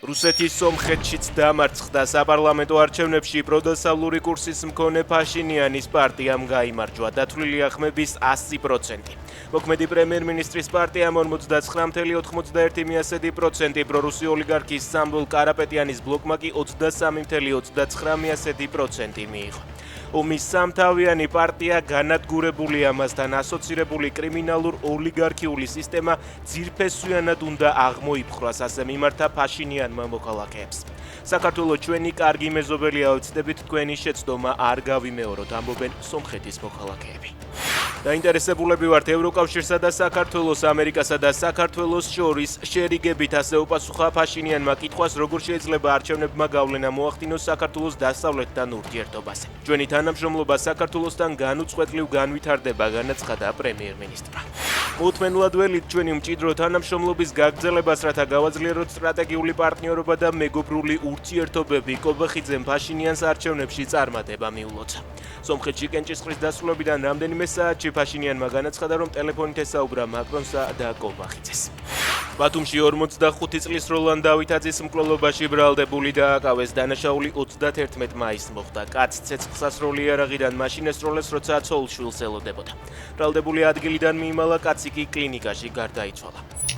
რუსეთის სომხეთშიც დამარცხდა საპარლამენტო არჩევნებში პროდასავლური კურსის მქონე ფაშინიანის პარტიამ გაიმარჯვა დათვლილი ახმების 100%. მოქმედი პრემიერ-მინისტრის პარტიამ 49.91%, პრორუსი ოლიგარქის სამბოლ კარაპეტიანის ბლოკმა კი 23.29% მიიღო. ომის სამთავიანი პარტია განადგურებული ამასთან ასოცირებული კრიმინალურ ოლიგარქიული სისტემა ძირფესვიანად უნდა აღმოიფხრას, ასე მიმართა ფაშინიანმა მოქალაქეებს. საქართველოს ჩვენი კარგი მეზობელია, ვცდებით თქვენი შეცდომა არ გავიმეოროთ, ამბობენ სომხეთის მოქალაქეები. დაინტერესებულები ვართ ევროკავშირსა და საქართველოს, ამერიკასა და საქართველოს შორის შერიგებით, ასე უპასუხა ფაშინიანმა კითხვას, როგორ შეიძლება არჩევნებმა გავლენა მოახდინოს საქართველოს დასავლეთთან ურთიერთობაზე. ჩვენი თანამშრომლობა საქართველოსთან განუწყვეტლივ განვითარდება, განაცხადა პრემიერ-მინისტრმა. მოუთმენლად ველით ჩვენი მჭიდრო თანამშრომლობის გაგრძელებას, რათა გავაძლიეროთ სტრატეგიული პარტნიორობა და მეგობრული ურთიერთობები. კობახიძემ ფაშინიანს არჩევნებში წარმატება მიულოცა. სომხეთში კენჭისყრის დასრულებიდან რამდენიმე საათში ფაშინიანმა განაცხადა, რომ ტელეფონით ესაუბრა მაკრონსა და კობახიძეს. ბათუმში 45 წლის როლან დავითაძის მკვლელობაში ბრალდებული დააკავეს. დანაშაული 31 მაისს მოხდა. კაცს ცეცხლსასროლი იარაღიდან მაშინ ესროლეს, როცა ცოლ-შვილს ელოდებოდა. ბრალდებული ადგილიდან მიიმალა, კაცი კი კლინიკაში გარდაიცვალა.